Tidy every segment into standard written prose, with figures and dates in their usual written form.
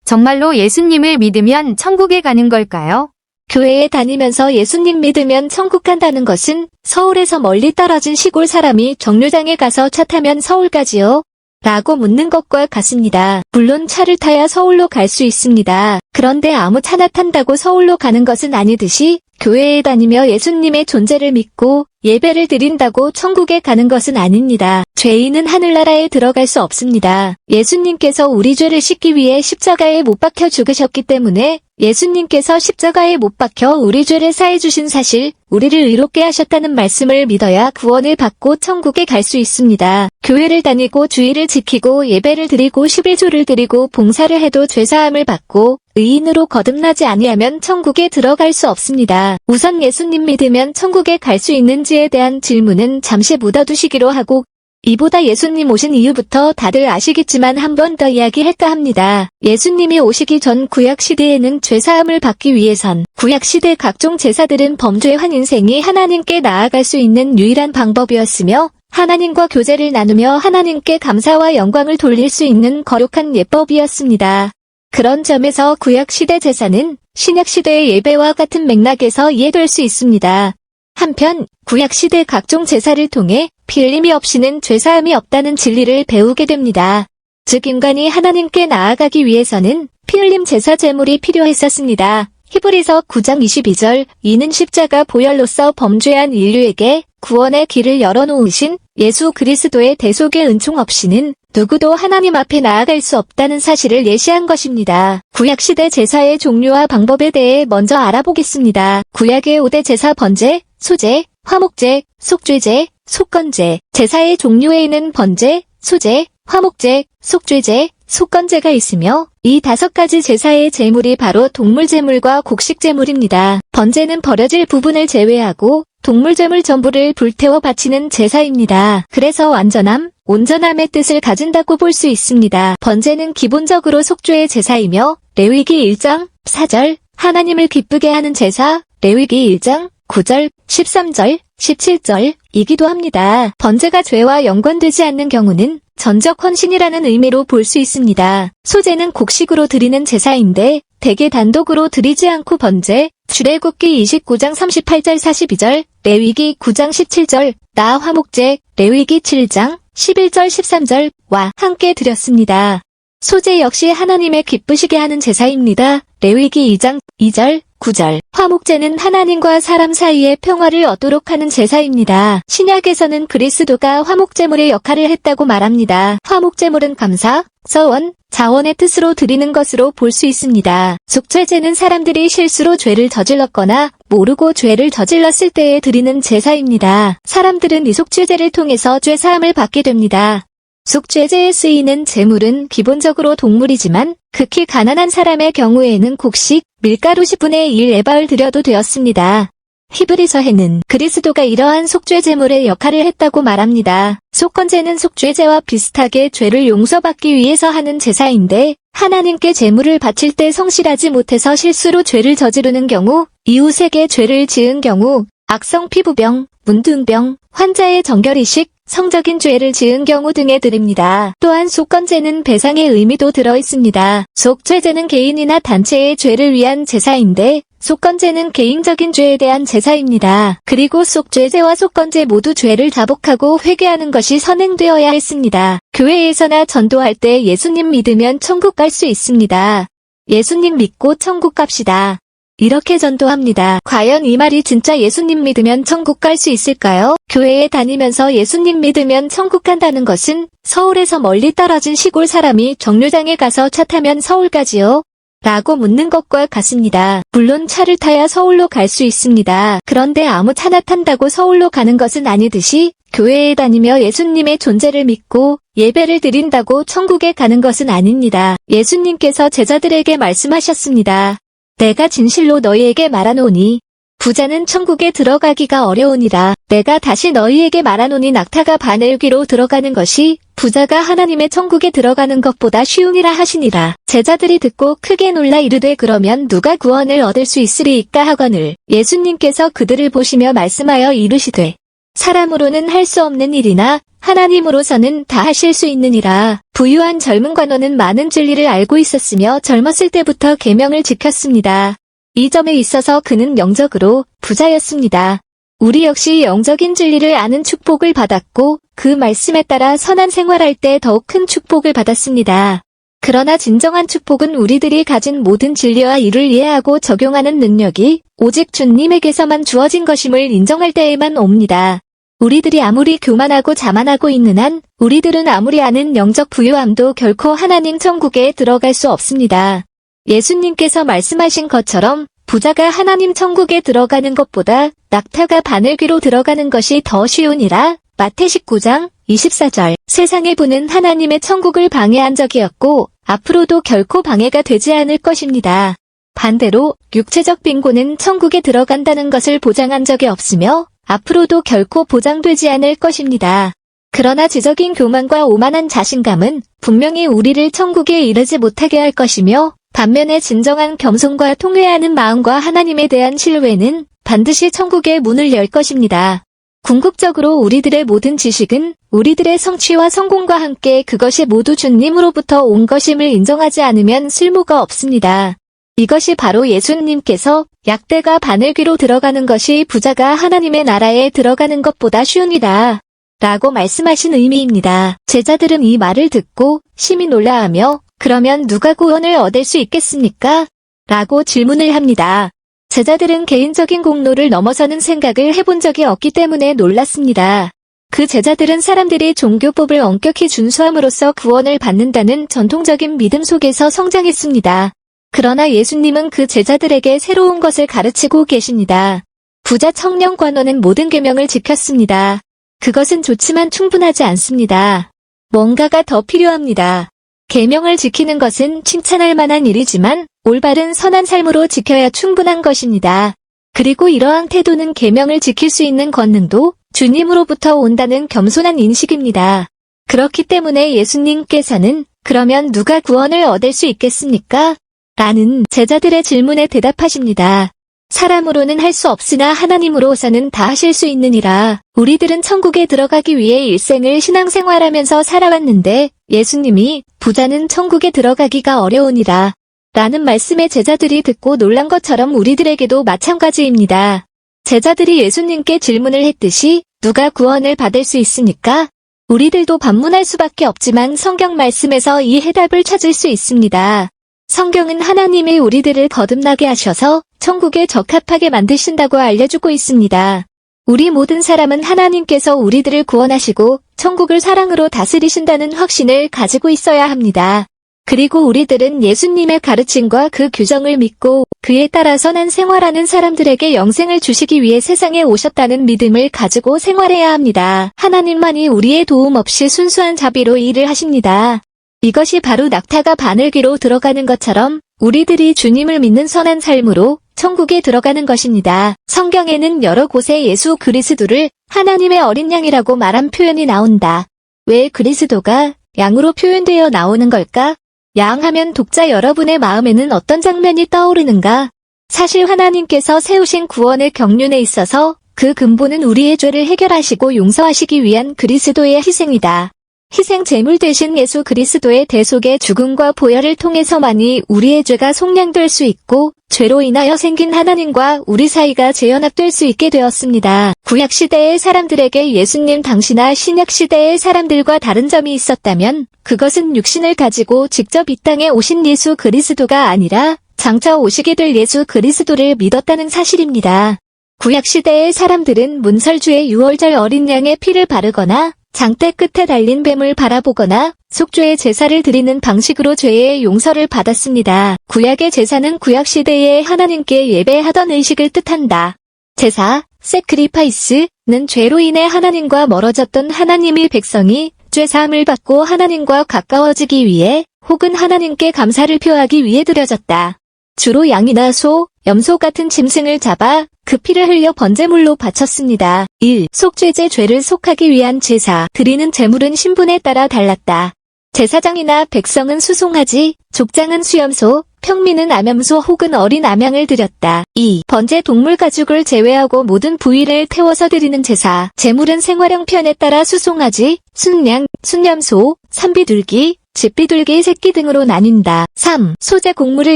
정말로 예수님을 믿으면 천국에 가는 걸까요? 교회에 다니면서 예수님 믿으면 천국 간다는 것은 서울에서 멀리 떨어진 시골 사람이 정류장에 가서 차 타면 서울 가지요? 라고 묻는 것과 같습니다. 물론 차를 타야 서울로 갈 수 있습니다. 그런데 아무 차나 탄다고 서울로 가는 것은 아니듯이 교회에 다니며 예수님의 존재를 믿고 예배를 드린다고 천국에 가는 것은 아닙니다. 죄인은 하늘나라에 들어갈 수 없습니다. 예수님께서 우리 죄를 씻기 위해 십자가에 못 박혀 죽으셨기 때문에 예수님께서 십자가에 못 박혀 우리 죄를 사해 주신 사실, 우리를 의롭게 하셨다는 말씀을 믿어야 구원을 받고 천국에 갈 수 있습니다. 교회를 다니고 주일을 지키고 예배를 드리고 11조를 드리고 봉사를 해도 죄사함을 받고 의인으로 거듭나지 아니하면 천국에 들어갈 수 없습니다. 우선 예수님 믿으면 천국에 갈 수 있는지에 대한 질문은 잠시 묻어두시기로 하고, 이보다 예수님 오신 이유부터 다들 아시겠지만 한 번 더 이야기할까 합니다. 예수님이 오시기 전 구약시대에는 죄사함을 받기 위해선 구약시대 각종 제사들은 범죄한 인생이 하나님께 나아갈 수 있는 유일한 방법이었으며 하나님과 교제를 나누며 하나님께 감사와 영광을 돌릴 수 있는 거룩한 예법이었습니다. 그런 점에서 구약시대 제사는 신약시대의 예배와 같은 맥락에서 이해될 수 있습니다. 한편 구약시대 각종 제사를 통해 피 흘림이 없이는 죄사함이 없다는 진리를 배우게 됩니다. 즉 인간이 하나님께 나아가기 위해서는 피 흘림 제사 제물이 필요했었습니다. 히브리서 9장 22절, 이는 십자가 보혈로서 범죄한 인류에게 구원의 길을 열어놓으신 예수 그리스도의 대속의 은총 없이는 누구도 하나님 앞에 나아갈 수 없다는 사실을 예시한 것입니다. 구약시대 제사의 종류와 방법에 대해 먼저 알아보겠습니다. 구약의 5대 제사 번제, 소제, 화목제, 속죄제, 속건제. 제사의 종류에는 번제, 소제, 화목제, 속죄제, 속건제가 있으며 이 5가지 제사의 제물이 바로 동물제물과 곡식제물입니다. 번제는 버려질 부분을 제외하고 동물제물 전부를 불태워 바치는 제사입니다. 그래서 완전함, 온전함의 뜻을 가진다고 볼 수 있습니다. 번제는 기본적으로 속죄의 제사이며 레위기 1장 4절 하나님을 기쁘게 하는 제사, 레위기 1장 9절, 13절, 17절이기도 합니다. 번제가 죄와 연관되지 않는 경우는 전적 헌신이라는 의미로 볼 수 있습니다. 소제는 곡식으로 드리는 제사인데 대개 단독으로 드리지 않고 번제, 출애굽기 29장 38절 42절, 레위기 9장 17절, 나 화목제, 레위기 7장 11절 13절과 함께 드렸습니다. 소제 역시 하나님의 기쁘시게 하는 제사입니다. 레위기 2장 2절 9절. 화목제는 하나님과 사람 사이의 평화를 얻도록 하는 제사입니다. 신약에서는 그리스도가 화목제물의 역할을 했다고 말합니다. 화목제물은 감사, 서원, 자원의 뜻으로 드리는 것으로 볼 수 있습니다. 속죄제는 사람들이 실수로 죄를 저질렀거나 모르고 죄를 저질렀을 때에 드리는 제사입니다. 사람들은 이 속죄제를 통해서 죄사함을 받게 됩니다. 속죄제에 쓰이는 제물은 기본적으로 동물이지만 극히 가난한 사람의 경우에는 곡식, 밀가루 10분의 1 에바를 드려도 되었습니다. 히브리서에는 그리스도가 이러한 속죄제물의 역할을 했다고 말합니다. 속건제는 속죄제와 비슷하게 죄를 용서받기 위해서 하는 제사인데 하나님께 제물을 바칠 때 성실하지 못해서 실수로 죄를 저지르는 경우, 이웃에게 죄를 지은 경우, 악성 피부병, 문둥병, 환자의 정결이식, 성적인 죄를 지은 경우 등에 드립니다. 또한 속건제는 배상의 의미도 들어있습니다. 속죄제는 개인이나 단체의 죄를 위한 제사인데 속건제는 개인적인 죄에 대한 제사입니다. 그리고 속죄제와 속건제 모두 죄를 자복하고 회개하는 것이 선행되어야 했습니다. 교회에서나 전도할 때 예수님 믿으면 천국 갈 수 있습니다. 예수님 믿고 천국 갑시다. 이렇게 전도합니다. 과연 이 말이 진짜 예수님 믿으면 천국 갈 수 있을까요? 교회에 다니면서 예수님 믿으면 천국 간다는 것은 서울에서 멀리 떨어진 시골 사람이 정류장에 가서 차 타면 서울 가지요? 라고 묻는 것과 같습니다. 물론 차를 타야 서울로 갈 수 있습니다. 그런데 아무 차나 탄다고 서울로 가는 것은 아니듯이 교회에 다니며 예수님의 존재를 믿고 예배를 드린다고 천국에 가는 것은 아닙니다. 예수님께서 제자들에게 말씀하셨습니다. 내가 진실로 너희에게 말하노니 부자는 천국에 들어가기가 어려우니라. 내가 다시 너희에게 말하노니 낙타가 바늘귀로 들어가는 것이 부자가 하나님의 천국에 들어가는 것보다 쉬우니라 하시니라. 제자들이 듣고 크게 놀라 이르되 그러면 누가 구원을 얻을 수 있으리이까 하거늘 예수님께서 그들을 보시며 말씀하여 이르시되 사람으로는 할 수 없는 일이나 하나님으로서는 다 하실 수 있느니라. 부유한 젊은 관원은 많은 진리를 알고 있었으며 젊었을 때부터 계명을 지켰습니다. 이 점에 있어서 그는 영적으로 부자였습니다. 우리 역시 영적인 진리를 아는 축복을 받았고 그 말씀에 따라 선한 생활할 때 더욱 큰 축복을 받았습니다. 그러나 진정한 축복은 우리들이 가진 모든 진리와 이를 이해하고 적용하는 능력이 오직 주님에게서만 주어진 것임을 인정할 때에만 옵니다. 우리들이 아무리 교만하고 자만하고 있는 한 우리들은 아무리 아는 영적 부유함도 결코 하나님 천국에 들어갈 수 없습니다. 예수님께서 말씀하신 것처럼 부자가 하나님 천국에 들어가는 것보다 낙타가 바늘귀로 들어가는 것이 더 쉬우니라. 마태 19장 24절. 세상의 부는 하나님의 천국을 방해한 적이었고 앞으로도 결코 방해가 되지 않을 것입니다. 반대로 육체적 빈곤은 천국에 들어간다는 것을 보장한 적이 없으며 앞으로도 결코 보장되지 않을 것입니다. 그러나 지적인 교만과 오만한 자신감은 분명히 우리를 천국에 이르지 못하게 할 것이며 반면에 진정한 겸손과 통회하는 마음과 하나님에 대한 신뢰는 반드시 천국의 문을 열 것입니다. 궁극적으로 우리들의 모든 지식은 우리들의 성취와 성공과 함께 그것이 모두 주님으로부터 온 것임을 인정하지 않으면 쓸모가 없습니다. 이것이 바로 예수님께서 약대가 바늘귀로 들어가는 것이 부자가 하나님의 나라에 들어가는 것보다 쉬우니라 라고 말씀하신 의미입니다. 제자들은 이 말을 듣고 심히 놀라하며 그러면 누가 구원을 얻을 수 있겠습니까? 라고 질문을 합니다. 제자들은 개인적인 공로를 넘어서는 생각을 해본 적이 없기 때문에 놀랐습니다. 그 제자들은 사람들이 종교법을 엄격히 준수함으로써 구원을 받는다는 전통적인 믿음 속에서 성장했습니다. 그러나 예수님은 그 제자들에게 새로운 것을 가르치고 계십니다. 부자 청년 관원은 모든 계명을 지켰습니다. 그것은 좋지만 충분하지 않습니다. 뭔가가 더 필요합니다. 계명을 지키는 것은 칭찬할 만한 일이지만 올바른 선한 삶으로 지켜야 충분한 것입니다. 그리고 이러한 태도는 계명을 지킬 수 있는 권능도 주님으로부터 온다는 겸손한 인식입니다. 그렇기 때문에 예수님께서는 그러면 누가 구원을 얻을 수 있겠습니까? 라는 제자들의 질문에 대답하십니다. 사람으로는 할 수 없으나 하나님으로서는 다 하실 수 있느니라. 우리들은 천국에 들어가기 위해 일생을 신앙생활하면서 살아왔는데 예수님이 부자는 천국에 들어가기가 어려우니라 라는 말씀에 제자들이 듣고 놀란 것처럼 우리들에게도 마찬가지입니다. 제자들이 예수님께 질문을 했듯이 누가 구원을 받을 수 있습니까? 우리들도 반문할 수밖에 없지만 성경 말씀에서 이 해답을 찾을 수 있습니다. 성경은 하나님이 우리들을 거듭나게 하셔서 천국에 적합하게 만드신다고 알려주고 있습니다. 우리 모든 사람은 하나님께서 우리들을 구원하시고 천국을 사랑으로 다스리신다는 확신을 가지고 있어야 합니다. 그리고 우리들은 예수님의 가르침과 그 규정을 믿고 그에 따라 선한 생활하는 사람들에게 영생을 주시기 위해 세상에 오셨다는 믿음을 가지고 생활해야 합니다. 하나님만이 우리의 도움 없이 순수한 자비로 일을 하십니다. 이것이 바로 낙타가 바늘귀로 들어가는 것처럼 우리들이 주님을 믿는 선한 삶으로 천국에 들어가는 것입니다. 성경에는 여러 곳에 예수 그리스도를 하나님의 어린 양이라고 말한 표현이 나온다. 왜 그리스도가 양으로 표현되어 나오는 걸까? 양 하면 독자 여러분의 마음에는 어떤 장면이 떠오르는가? 사실 하나님께서 세우신 구원의 경륜에 있어서 그 근본은 우리의 죄를 해결하시고 용서하시기 위한 그리스도의 희생이다. 희생 제물 대신 예수 그리스도의 대속의 죽음과 보혈을 통해서만이 우리의 죄가 속량될 수 있고 죄로 인하여 생긴 하나님과 우리 사이가 재연합될 수 있게 되었습니다. 구약시대의 사람들에게 예수님 당시나 신약시대의 사람들과 다른 점이 있었다면 그것은 육신을 가지고 직접 이 땅에 오신 예수 그리스도가 아니라 장차 오시게 될 예수 그리스도를 믿었다는 사실입니다. 구약시대의 사람들은 문설주의 유월절 어린 양의 피를 바르거나 장대 끝에 달린 뱀을 바라보거나 속죄의 제사를 드리는 방식으로 죄의 용서를 받았습니다. 구약의 제사는 구약시대에 하나님께 예배하던 의식을 뜻한다. 제사, 세크리파이스는 죄로 인해 하나님과 멀어졌던 하나님의 백성이 죄사함을 받고 하나님과 가까워지기 위해 혹은 하나님께 감사를 표하기 위해 드려졌다. 주로 양이나 소, 염소 같은 짐승을 잡아 그 피를 흘려 번제물로 바쳤습니다. 1. 속죄제 죄를 속하기 위한 제사. 드리는 제물은 신분에 따라 달랐다. 제사장이나 백성은 수송아지, 족장은 수염소, 평민은 암염소 혹은 어린 암양을 드렸다. 2. 번제 동물 가죽을 제외하고 모든 부위를 태워서 드리는 제사. 제물은 생활형편에 따라 수송아지, 순양, 순염소, 산비둘기, 집비둘기 새끼 등으로 나뉜다. 3. 소재 곡물을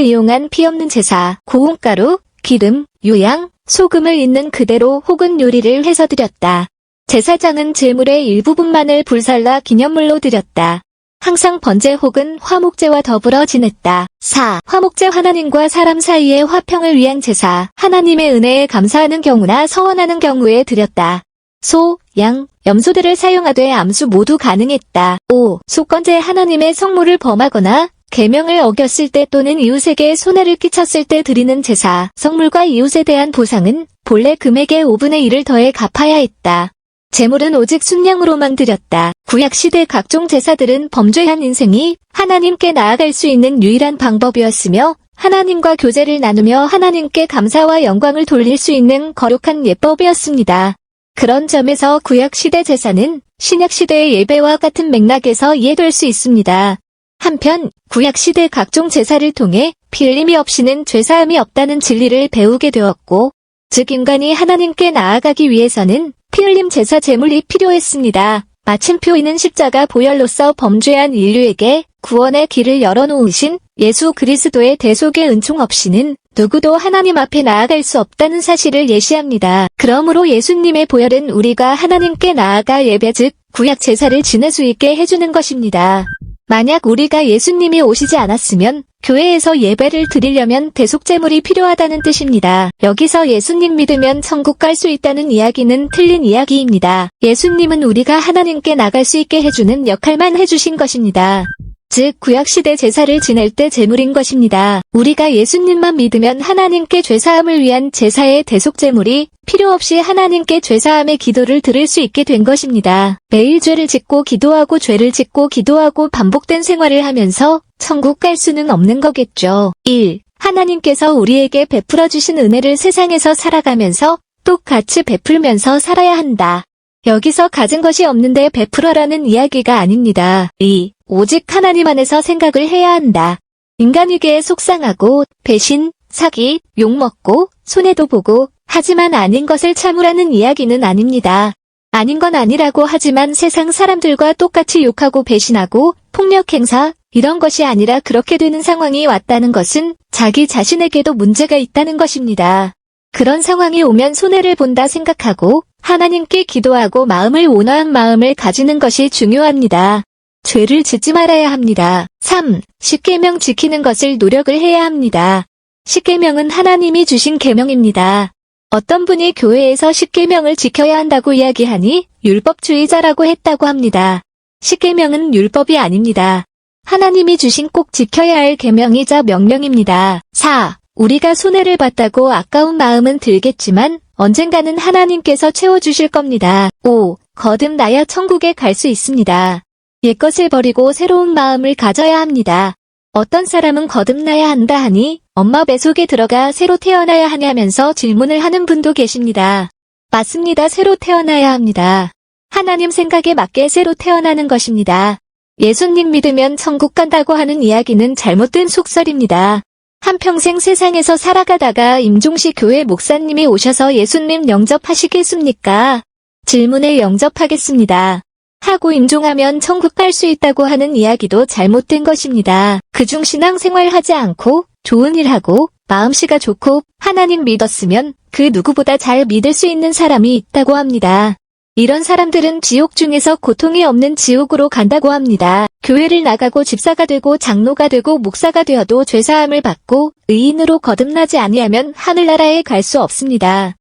이용한 피 없는 제사. 고운가루, 기름, 유향, 소금을 있는 그대로 혹은 요리를 해서 드렸다. 제사장은 제물의 일부분만을 불살라 기념물로 드렸다. 항상 번제 혹은 화목제와 더불어 지냈다. 4. 화목제 하나님과 사람 사이의 화평을 위한 제사. 하나님의 은혜에 감사하는 경우나 서원하는 경우에 드렸다. 소, 양, 염소들을 사용하되 암수 모두 가능했다. 5. 속건제 하나님의 성물을 범하거나 계명을 어겼을 때 또는 이웃에게 손해를 끼쳤을 때 드리는 제사. 성물과 이웃에 대한 보상은 본래 금액의 5분의 1을 더해 갚아야 했다. 제물은 오직 순양으로만 드렸다. 구약시대 각종 제사들은 범죄한 인생이 하나님께 나아갈 수 있는 유일한 방법이었으며 하나님과 교제를 나누며 하나님께 감사와 영광을 돌릴 수 있는 거룩한 예법이었습니다. 그런 점에서 구약시대 제사는 신약시대의 예배와 같은 맥락에서 이해될 수 있습니다. 한편 구약시대 각종 제사를 통해 피 흘림이 없이는 죄사함이 없다는 진리를 배우게 되었고, 즉 인간이 하나님께 나아가기 위해서는 피 흘림 제사 제물이 필요했습니다. 마침표이는 십자가 보혈로서 범죄한 인류에게 구원의 길을 열어놓으신 예수 그리스도의 대속의 은총 없이는 누구도 하나님 앞에 나아갈 수 없다는 사실을 예시합니다. 그러므로 예수님의 보혈은 우리가 하나님께 나아가 예배 즉 구약 제사를 지낼 수 있게 해주는 것입니다. 만약 우리가 예수님이 오시지 않았으면 교회에서 예배를 드리려면 대속제물이 필요하다는 뜻입니다. 여기서 예수님 믿으면 천국 갈 수 있다는 이야기는 틀린 이야기입니다. 예수님은 우리가 하나님께 나갈 수 있게 해주는 역할만 해주신 것입니다. 즉 구약시대 제사를 지낼 때 제물인 것입니다. 우리가 예수님만 믿으면 하나님께 죄사함을 위한 제사의 대속제물이 필요 없이 하나님께 죄사함의 기도를 드릴 수 있게 된 것입니다. 매일 죄를 짓고 기도하고 죄를 짓고 기도하고 반복된 생활을 하면서 천국 갈 수는 없는 거겠죠. 1. 하나님께서 우리에게 베풀어 주신 은혜를 세상에서 살아가면서 똑같이 베풀면서 살아야 한다. 여기서 가진 것이 없는데 베풀어라는 이야기가 아닙니다. 2. 오직 하나님 안에서 생각을 해야 한다. 인간에게 속상하고 배신, 사기, 욕먹고 손해도 보고 하지만 아닌 것을 참으라는 이야기는 아닙니다. 아닌 건 아니라고 하지만 세상 사람들과 똑같이 욕하고 배신하고 폭력 행사 이런 것이 아니라 그렇게 되는 상황이 왔다는 것은 자기 자신에게도 문제가 있다는 것입니다. 그런 상황이 오면 손해를 본다 생각하고 하나님께 기도하고 마음을 온화한 마음을 가지는 것이 중요합니다. 죄를 짓지 말아야 합니다. 3. 십계명 지키는 것을 노력을 해야 합니다. 십계명은 하나님이 주신 계명입니다. 어떤 분이 교회에서 십계명을 지켜야 한다고 이야기하니 율법주의자라고 했다고 합니다. 십계명은 율법이 아닙니다. 하나님이 주신 꼭 지켜야 할 계명이자 명령입니다. 4. 우리가 손해를 봤다고 아까운 마음은 들겠지만 언젠가는 하나님께서 채워주실 겁니다. 5. 거듭나야 천국에 갈 수 있습니다. 옛것을 버리고 새로운 마음을 가져야 합니다. 어떤 사람은 거듭나야 한다 하니 엄마 뱃속에 들어가 새로 태어나야 하냐면서 질문을 하는 분도 계십니다. 맞습니다. 새로 태어나야 합니다. 하나님 생각에 맞게 새로 태어나는 것입니다. 예수님 믿으면 천국 간다고 하는 이야기는 잘못된 속설입니다. 한평생 세상에서 살아가다가 임종식 교회 목사님이 오셔서 예수님 영접하시겠습니까? 질문에 영접하겠습니다. 하고 임종하면 천국 갈 수 있다고 하는 이야기도 잘못된 것입니다. 그중 신앙생활 하지 않고 좋은 일 하고 마음씨가 좋고 하나님 믿었으면 그 누구보다 잘 믿을 수 있는 사람이 있다고 합니다. 이런 사람들은 지옥 중에서 고통이 없는 지옥으로 간다고 합니다. 교회를 나가고 집사가 되고 장로가 되고 목사가 되어도 죄사함을 받고 의인으로 거듭나지 아니하면 하늘나라에 갈 수 없습니다.